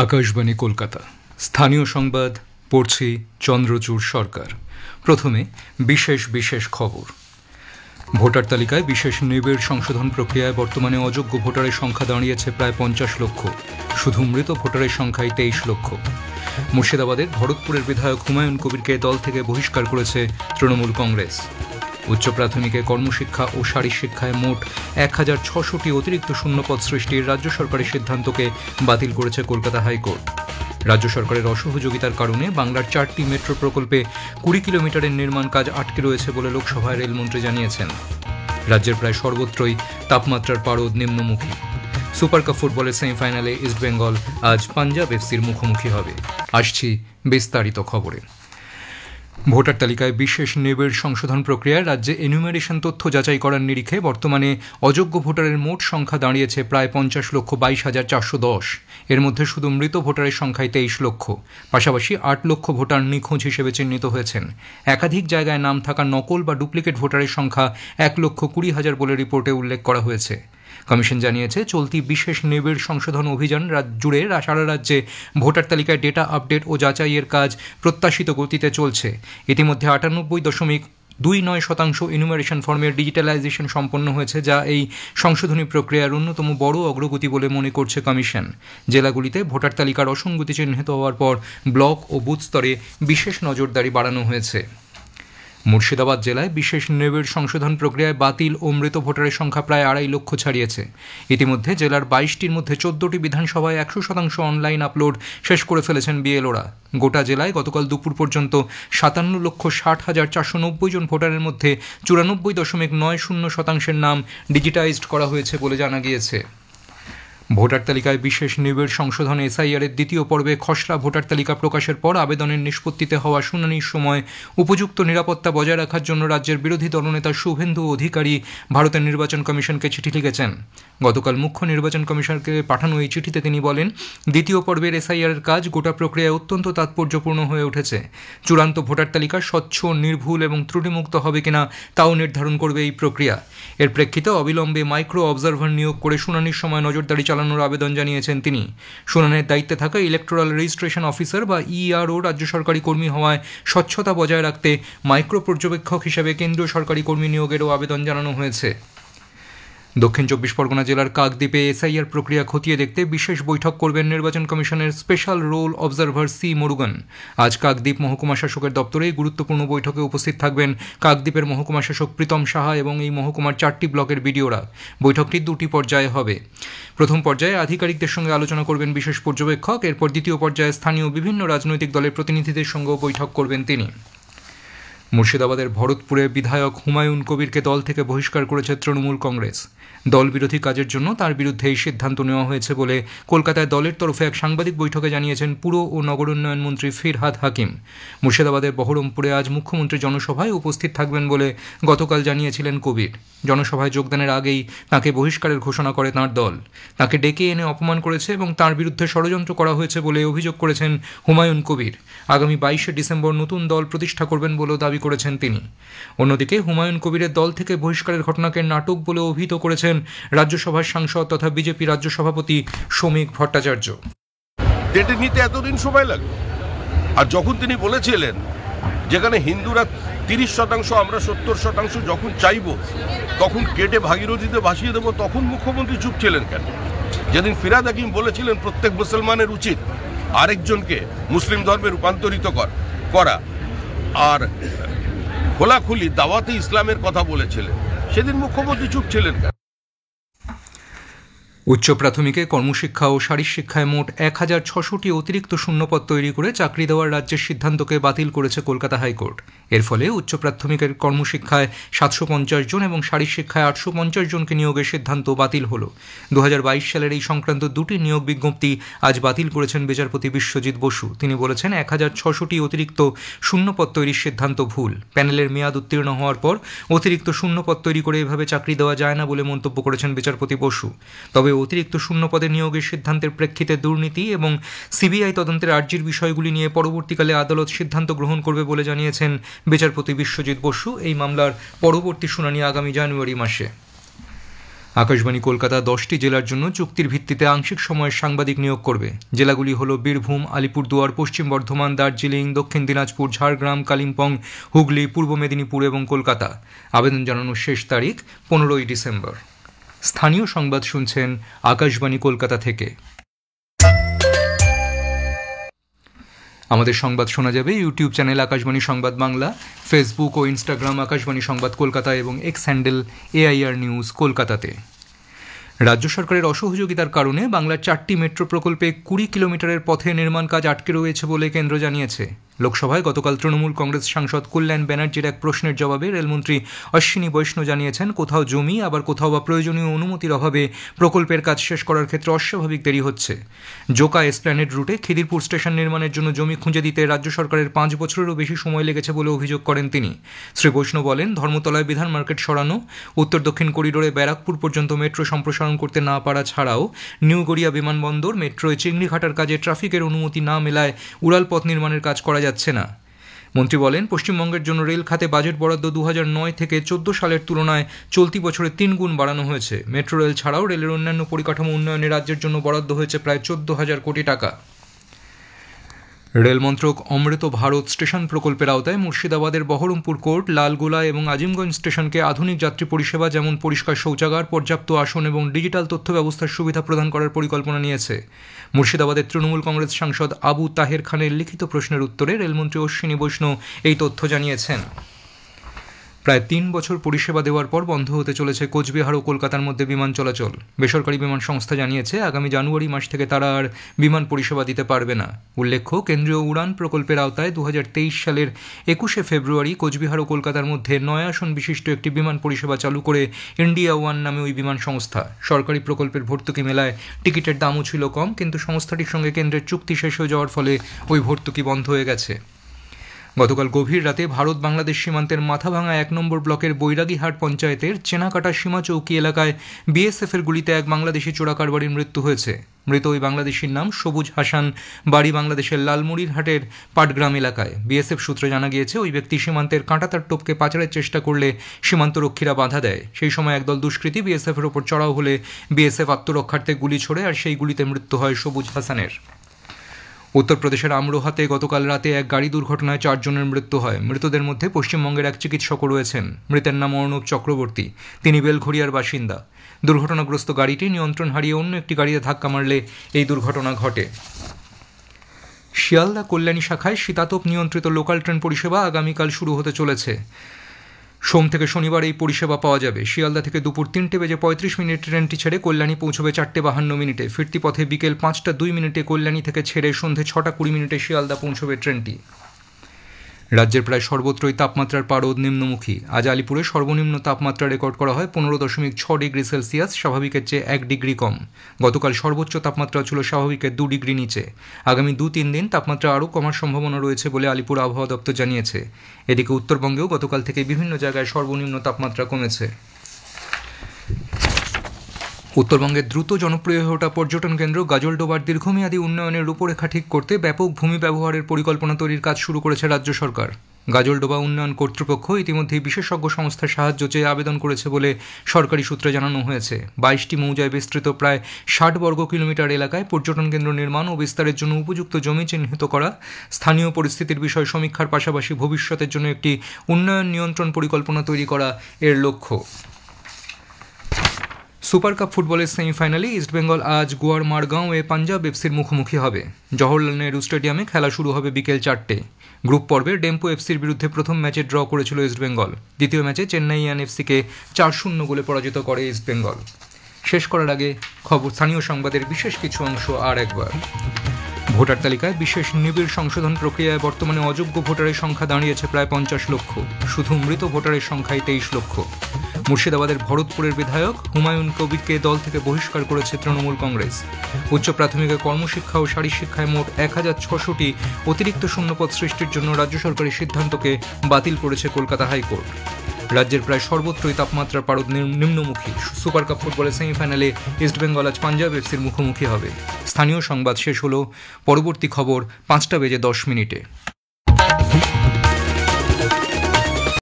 আকাশবাণী কলকাতা স্থানীয় সংবাদ পড়ছি চন্দ্রচূড় সরকার। প্রথমে বিশেষ বিশেষ খবর। ভোটার তালিকায় বিশেষ নিবিড় সংশোধন প্রক্রিয়ায় বর্তমানে অযোগ্য ভোটারের সংখ্যা দাঁড়িয়েছে প্রায় 50 লক্ষ। শুধু মৃত ভোটারের সংখ্যায় 23 লক্ষ। মুর্শিদাবাদের ভরতপুরের বিধায়ক হুমায়ুন কবিরকে দল থেকে বহিষ্কার করেছে তৃণমূল কংগ্রেস। উচ্চ প্রাথমিকে কর্মশিক্ষা ও শারীরশিক্ষায় মোট 1600টি অতিরিক্ত শূন্যপদ সৃষ্টির রাজ্য সরকারের সিদ্ধান্তকে বাতিল করেছে কলকাতা হাইকোর্ট। রাজ্য সরকারের অসহযোগিতার কারণে বাংলার 4টি মেট্রো প্রকল্পে 20 কিলোমিটারের নির্মাণ কাজ আটকে রয়েছে বলে লোকসভায় রেলমন্ত্রী জানিয়েছেন। রাজ্যের প্রায় সর্বত্রই তাপমাত্রার পারদ নিম্নমুখী। সুপার কাপ ফুটবলের সেমিফাইনালে ইস্টবেঙ্গল আজ পাঞ্জাব এফসির মুখোমুখি হবে। আসছি বিস্তারিত খবরে। ভোটার তালিকায় বিশেষ নিবিড় সংশোধন প্রক্রিয়ায় রাজ্যে এনুমেরেশন তথ্য যাচাই করার নিরিখে বর্তমানে অযোগ্য ভোটারের মোট সংখ্যা দাঁড়িয়েছে প্রায় 50,22,410। এর মধ্যে শুধু মৃত ভোটারের সংখ্যায় 23 লক্ষ। পাশাপাশি 8 লক্ষ ভোটার নিখোঁজ হিসেবে চিহ্নিত হয়েছেন। একাধিক জায়গায় নাম থাকা নকল বা ডুপ্লিকেট ভোটারের সংখ্যা 1,20,000 বলে রিপোর্টে উল্লেখ করা হয়েছে। কমিশন জানিয়েছে, চলতি বিশেষ নিবিড় সংশোধন অভিযান জুড়ে সারা রাজ্যে ভোটার তালিকায় ডেটা আপডেট ও যাচাইয়ের কাজ প্রত্যাশিত গতিতে চলছে। ইতিমধ্যে 98.29% এনুমারেশন ফর্মের ডিজিটালাইজেশন সম্পন্ন হয়েছে, যা এই সংশোধনী প্রক্রিয়ার অন্যতম বড় অগ্রগতি বলে মনে করছে কমিশন। জেলাগুলিতে ভোটার তালিকার অসঙ্গতি চিহ্নিত হওয়ার পর ব্লক ও বুথ স্তরে বিশেষ নজরদারি বাড়ানো হয়েছে। মুর্শিদাবাদ জেলায় বিশেষ নিবিড় সংশোধন প্রক্রিয়ায় বাতিল ও মৃত ভোটারের সংখ্যা প্রায় 2.5 লক্ষ ছাড়িয়েছে। ইতিমধ্যে জেলার 22টির মধ্যে 14টি বিধানসভায় 100% অনলাইন আপলোড শেষ করে ফেলেছেন বিএলওরা। গোটা জেলায় গতকাল দুপুর পর্যন্ত 57,60,490 জন ভোটারের মধ্যে 94.90% নাম ডিজিটাইজড করা হয়েছে বলে জানা গিয়েছে। ভোটার তালিকায় বিশেষ নিবিড় সংশোধন এসআইআরের দ্বিতীয় পর্বে খসড়া ভোটার তালিকা প্রকাশের পর আবেদনের নিষ্পত্তিতে হওয়া শুনানির সময় উপযুক্ত নিরাপত্তা বজায় রাখার জন্য রাজ্যের বিরোধী দলনেতা শুভেন্দু অধিকারী ভারতের নির্বাচন কমিশনকে চিঠি লিখেছেন। গতকাল মুখ্য নির্বাচন কমিশনারকে পাঠানো এই চিঠিতে তিনি বলেন, দ্বিতীয় পর্বের এসআইআরের কাজ গোটা প্রক্রিয়ায় অত্যন্ত তাৎপর্যপূর্ণ হয়ে উঠেছে। চূড়ান্ত ভোটার তালিকা স্বচ্ছ, নির্ভুল এবং ত্রুটিমুক্ত হবে কিনা তাও নির্ধারণ করবে এই প্রক্রিয়া। এর প্রেক্ষিতে অবিলম্বে মাইক্রো অবজারভার নিয়োগ করে শুনানির সময় নজরদারি চালানোর আবেদন জানিয়েছেন তিনি। শুনানির দায়িত্বে থাকা ইলেকটোরাল রেজিস্ট্রেশন অফিসার বা ইআরও রাজ্য সরকারি কর্মী হওয়ায় স্বচ্ছতা বজায় রাখতে মাইক্রো পর্যবেক্ষক হিসেবে কেন্দ্রীয় সরকারি কর্মী নিয়োগেরও আবেদন জানানো হয়েছে। দক্ষিণ 24 পরগনা জেলার কাকদ্বীপে এসআইআর প্রক্রিয়া খতিয়ে দেখতে বিশেষ বৈঠক করবেন নির্বাচন কমিশনের special roll observer C Murugan. আজ কাকদ্বীপ মহকুমা শাসকের দপ্তরে গুরুত্বপূর্ণ বৈঠকে উপস্থিত থাকবেন কাকদ্বীপের মহকুমা শাসক প্রীতম সাহা এবং এই মহকুমার 4টি ব্লকের বিডিওরা। বৈঠকটি 2টি পর্যায়ে হবে। প্রথম পর্যায়ে আধিকারিকদের সঙ্গে আলোচনা করবেন বিশেষ পর্যবেক্ষক। এরপর দ্বিতীয় পর্যায়ে স্থানীয় বিভিন্ন রাজনৈতিক দলের প্রতিনিধিদের সঙ্গেও বৈঠক করবেন তিনি। মুর্শিদাবাদের ভরতপুরে বিধায়ক হুমায়ুন কবিরকে দল থেকে বহিষ্কার করেছে তৃণমূল কংগ্রেস। দল বিরোধী কাজের জন্য তার বিরুদ্ধে এই সিদ্ধান্ত নেওয়া হয়েছে বলে কলকাতায় দলের তরফে এক সাংবাদিক বৈঠকে জানিয়েছেন পুর ও নগর উন্নয়ন মন্ত্রী ফিরহাদ হাকিম। মুর্শিদাবাদের বহরমপুরে আজ মুখ্যমন্ত্রী জনসভায় উপস্থিত থাকবেন বলে গতকাল জানিয়েছিলেন কবির। জনসভায় যোগদানের আগেই তাঁকে বহিষ্কারের ঘোষণা করে তাঁর দল। তাঁকে ডেকে এনে অপমান করেছে এবং তাঁর বিরুদ্ধে ষড়যন্ত্র করা হয়েছে বলে অভিযোগ করেছেন হুমায়ুন কবির। আগামী 22শে ডিসেম্বর নতুন দল প্রতিষ্ঠা করবেন বলেও দাবি করেছেন তিনি। অন্যদিকে হুমায়ুন কবিরের দল থেকে বহিষ্কারের ঘটনাকে নাটক বলে অভিহিত করেছেন রাজ্যসভার সাংসদ তথা বিজেপি রাজ্য সভাপতি শ্রমিক ভট্টাচার্য। ডেটে নিতে এতদিন সময় লাগলো। আর যখন তিনি বলেছিলেন যেখানে হিন্দুরা 30% আমরা 70% যখন চাইব তখন কেটে ভাগীরথীতে ভাসিয়ে দেব, তখন মুখ্যমন্ত্রী চুপ ছিলেন কেন? যেদিন ফিরহাদ হাকিম বলেছিলেন প্রত্যেক মুসলমানের উচিত আরেকজনকে মুসলিম ধর্মে রূপান্তরিত করা আর খোলাখুলি দাওয়াতে ইসলামের কথা বলেছিলেন, সেদিন মুখ্যমন্ত্রী চুপ ছিলেন কেন? উচ্চ প্রাথমিকে কর্মশিক্ষা ও শারীরশিক্ষায় মোট 1600টি অতিরিক্ত শূন্যপদ তৈরি করে চাকরি দেওয়ার রাজ্যের সিদ্ধান্তকে বাতিল করেছে কলকাতা হাইকোর্ট। এর ফলে উচ্চ প্রাথমিকের কর্মশিক্ষায় 750 জন এবং শারীরশিক্ষায় 850 জনকে নিয়োগের সিদ্ধান্ত বাতিল হল। 2022 সালের এই সংক্রান্ত 2টি নিয়োগ বিজ্ঞপ্তি আজ বাতিল করেছেন বিচারপতি বিশ্বজিৎ বসু। তিনি বলেছেন, 1600টি অতিরিক্ত শূন্যপদ তৈরির সিদ্ধান্ত ভুল। প্যানেলের মেয়াদ উত্তীর্ণ হওয়ার পর অতিরিক্ত শূন্যপদ তৈরি করে এভাবে চাকরি দেওয়া যায় না বলে মন্তব্য করেছেন বিচারপতি বসু। তবে অতিরিক্ত শূন্যপদে নিয়োগের সিদ্ধান্তের প্রেক্ষিতে দুর্নীতি এবং সিবিআই তদন্তের আর্জির বিষয়গুলি নিয়ে পরবর্তীকালে আদালত সিদ্ধান্ত গ্রহণ করবে বলে জানিয়েছেন বিচারপতি বিশ্বজিৎ বসু। এই মামলার পরবর্তী শুনানি আগামী জানুয়ারি মাসে। আকাশবাণী কলকাতা 10টি জেলার জন্য চুক্তির ভিত্তিতে আংশিক সময়ের সাংবাদিক নিয়োগ করবে। জেলাগুলি হল বীরভূম, আলিপুরদুয়ার, পশ্চিম বর্ধমান, দার্জিলিং, দক্ষিণ দিনাজপুর, ঝাড়গ্রাম, কালিম্পং, হুগলি, পূর্ব মেদিনীপুর এবং কলকাতা। আবেদন জানানোর শেষ তারিখ 15ই ডিসেম্বর। স্থানীয় সংবাদ শুনছেন আকাশবাণী কলকাতা থেকে। আমাদের সংবাদ শোনা যাবে ইউটিউব চ্যানেল আকাশবাণী সংবাদ বাংলা, ফেসবুক ও ইনস্টাগ্রাম আকাশবাণী সংবাদ কলকাতা এবং এক্স হ্যান্ডেল AIR নিউজ কলকাতাতে। রাজ্য সরকারের অসহযোগিতার কারণে বাংলার 4টি মেট্রো প্রকল্পে 20 কিলোমিটারের পথে নির্মাণ কাজ আটকে রয়েছে বলে কেন্দ্র জানিয়েছে। লোকসভায় গতকাল তৃণমূল কংগ্রেস সাংসদ কল্যাণ ব্যানার্জির এক প্রশ্নের জবাবে রেলমন্ত্রী অশ্বিনী বৈষ্ণব জানিয়েছেন, কোথাও জমি আবার কোথাও বা প্রয়োজনীয় অনুমতির অভাবে প্রকল্পের কাজ শেষ করার ক্ষেত্রে অস্বাভাবিক দেরি হচ্ছে। জোকা এসপ্ল্যানেড রুটে খিদিরপুর স্টেশন নির্মাণের জন্য জমি খুঁজে দিতে রাজ্য সরকারের 5 বছরেরও বেশি সময় লেগেছে বলে অভিযোগ করেন তিনি। শ্রী বৈষ্ণব বলেন, ধর্মতলায় বিধান মার্কেট সরানো, উত্তর দক্ষিণ করিডোরে ব্যারাকপুর পর্যন্ত মেট্রো সম্প্রসারণ করতে না পারা ছাড়াও নিউ গড়িয়া বিমানবন্দর মেট্রোয় চিংড়িঘাটার কাজে ট্রাফিকের অনুমতি না মেলায় উড়ালপথ নির্মাণের কাজ করা যাচ্ছে না। মন্ত্রী বলেন, পশ্চিমবঙ্গের জন্য রেল খাতে বাজেট বরাদ্দ 2009 থেকে 14 সালের তুলনায় চলতি বছরে 3 গুণ বাড়ানো হয়েছে। মেট্রো রেল ছাড়াও রেলের অন্যান্য পরিকাঠামো উন্নয়নে রাজ্যের জন্য বরাদ্দ হয়েছে প্রায় 14,000 কোটি টাকা। রেল মন্ত্রক অমৃত ভারত স্টেশন প্রকল্পের আওতায় মুর্শিদাবাদের বহরমপুর কোর্ট, লালগোলা এবং আজিমগঞ্জ স্টেশনকে আধুনিক যাত্রী পরিষেবা যেমন পরিষ্কার শৌচাগার, পর্যাপ্ত আসন এবং ডিজিটাল তথ্য ব্যবস্থার সুবিধা প্রদান করার পরিকল্পনা নিয়েছে। মুর্শিদাবাদের তৃণমূল কংগ্রেস সাংসদ আবু তাহের খানের লিখিত প্রশ্নের উত্তরে রেলমন্ত্রী অশ্বিনী বৈষ্ণব এই তথ্য জানিয়েছেন। প্রায় 3 বছর পরিষেবা দেওয়ার পর বন্ধ হতে চলেছে কোচবিহার ও কলকাতার মধ্যে বিমান চলাচল। বেসরকারি বিমান সংস্থা জানিয়েছে, আগামী জানুয়ারি মাস থেকে তারা আর বিমান পরিষেবা দিতে পারবে না। উল্লেখ্য, কেন্দ্রীয় উড়ান প্রকল্পের আওতায় 2023 সালের 21শে ফেব্রুয়ারি কোচবিহার ও কলকাতার মধ্যে 9 আসন বিশিষ্ট একটি বিমান পরিষেবা চালু করে ইন্ডিয়া ওয়ান নামে ওই বিমান সংস্থা। সরকারি প্রকল্পের ভর্তুকি মেলায় টিকিটের দামও ছিল কম, কিন্তু সংস্থাটির সঙ্গে কেন্দ্রের চুক্তি শেষ হয়ে যাওয়ার ফলে ওই ভর্তুকি বন্ধ হয়ে গেছে। গতকাল গভীর রাতে ভারত বাংলাদেশ সীমান্তের মাথাভাঙা 1 নম্বর ব্লকের বৈরাগীহাট পঞ্চায়েতের চেনাকাটা সীমা চৌকি এলাকায় বিএসএফের গুলিতে এক বাংলাদেশি চোরাকারবারির মৃত্যু হয়েছে। মৃত ওই বাংলাদেশির নাম সবুজ হাসান, বাড়ি বাংলাদেশের লালমুড়িরহাটের পাটগ্রাম এলাকায়। বিএসএফ সূত্রে জানা গিয়েছে, ওই ব্যক্তি সীমান্তের কাঁটাতার টোপকে পাচারের চেষ্টা করলে সীমান্তরক্ষীরা বাধা দেয়। সেই সময় একদল দুষ্কৃতী বিএসএফের ওপর চড়াও হলে বিএসএফ আত্মরক্ষার্থে গুলি ছোড়ে, আর সেই গুলিতে মৃত্যু হয় সবুজ হাসানের। উত্তরপ্রদেশের আমরোহাতে গতকাল রাতে এক গাড়ি দুর্ঘটনায় 4 জনের মৃত্যু হয়। মৃতদের মধ্যে পশ্চিমবঙ্গের এক চিকিৎসকও রয়েছেন। মৃতের নাম অর্ণব চক্রবর্তী, তিনি বেলঘড়িয়ার বাসিন্দা। দুর্ঘটনাগ্রস্ত গাড়িটি নিয়ন্ত্রণ হারিয়ে অন্য একটি গাড়িতে ধাক্কা মারলে এই দুর্ঘটনা ঘটে। শিয়ালদা কল্যাণী শাখায় শীতাতপ নিয়ন্ত্রিত লোকাল ট্রেন পরিষেবা আগামীকাল শুরু হতে চলেছে। সোম থেকে শনিবার এই পরিষেবা পাওয়া যাবে। শিয়ালদা থেকে দুপুর 3:35 ট্রেনটি ছেড়ে কল্যাণী পৌঁছবে 4:52। ফিরতি পথে বিকেল 5:02 কল্যাণী থেকে ছেড়ে সন্ধে 6:20 শিয়ালদা পৌঁছবে ট্রেনটি। রাজ্যের প্রায় সর্বত্রই তাপমাত্রার পারদ নিম্নমুখী। আজ আলিপুরে সর্বনিম্ন তাপমাত্রা রেকর্ড করা হয় 15.6 ডিগ্রি সেলসিয়াস, স্বাভাবিকের চেয়ে 1 ডিগ্রি কম। গতকাল সর্বোচ্চ তাপমাত্রা ছিল স্বাভাবিকের 2 ডিগ্রি নিচে। আগামী 2-3 দিন তাপমাত্রা আরও কমার সম্ভাবনা রয়েছে বলে আলিপুর আবহাওয়া দপ্তর জানিয়েছে। এদিকে উত্তরবঙ্গেও গতকাল থেকে বিভিন্ন জায়গায় সর্বনিম্ন তাপমাত্রা কমেছে। উত্তরবঙ্গের দ্রুত জনপ্রিয় হয়ে ওঠা পর্যটন কেন্দ্র গাজলডোবার দীর্ঘমেয়াদী উন্নয়নের রূপরেখা ঠিক করতে ব্যাপক ভূমি ব্যবহারের পরিকল্পনা তৈরির কাজ শুরু করেছে রাজ্য সরকার। গাজলডোবা উন্নয়ন কর্তৃপক্ষ ইতিমধ্যেই বিশেষজ্ঞ সংস্থার সাহায্য চেয়ে আবেদন করেছে বলে সরকারি সূত্রে জানানো হয়েছে। 22টি মৌজায় বিস্তৃত প্রায় 60 বর্গ কিলোমিটার এলাকায় পর্যটন কেন্দ্র নির্মাণ ও বিস্তারের জন্য উপযুক্ত জমি চিহ্নিত করা, স্থানীয় পরিস্থিতির বিষয় সমীক্ষার পাশাপাশি ভবিষ্যতের জন্য একটি উন্নয়ন নিয়ন্ত্রণ পরিকল্পনা তৈরি করা এর লক্ষ্য। সুপার কাপ ফুটবলের সেমিফাইনালে ইস্টবেঙ্গল আজ গোয়ার মারগাঁওয়ে পাঞ্জাব এফসির মুখোমুখি হবে। জওহরলাল নেহরু স্টেডিয়ামে খেলা শুরু হবে বিকেল 4টে। গ্রুপ পর্বে ডেম্পো এফসির বিরুদ্ধে প্রথম ম্যাচে ড্র করেছিল ইস্টবেঙ্গল। দ্বিতীয় ম্যাচে চেন্নাইয়ান এফসিকে 4-0 গোলে পরাজিত করে ইস্টবেঙ্গল। শেষ করার আগে স্থানীয় সংবাদের বিশেষ কিছু অংশ আর একবার। ভোটার তালিকায় বিশেষ নিবিড় সংশোধন প্রক্রিয়ায় বর্তমানে অযোগ্য ভোটারের সংখ্যা দাঁড়িয়েছে প্রায় 50 লক্ষ। শুধু মৃত ভোটারের সংখ্যাই 23 লক্ষ। মুর্শিদাবাদের ভরতপুরের বিধায়ক হুমায়ুন কবিরকে দল থেকে বহিষ্কার করেছে তৃণমূল কংগ্রেস। উচ্চ প্রাথমিকে কর্মশিক্ষা ও শারীরশিক্ষায় মোট 1600টি অতিরিক্ত শূন্যপদ সৃষ্টির জন্য রাজ্য সরকারের সিদ্ধান্তকে বাতিল করেছে কলকাতা হাইকোর্ট। রাজ্যের প্রায় সর্বত্রই তাপমাত্রার পারদ নিম্নমুখী। সুপার কাপ ফুটবলের সেমিফাইনালে ইস্টবেঙ্গল আজ পাঞ্জাব এফসির মুখোমুখি হবে। স্থানীয় সংবাদ শেষ হলো। পরবর্তী খবর 5:10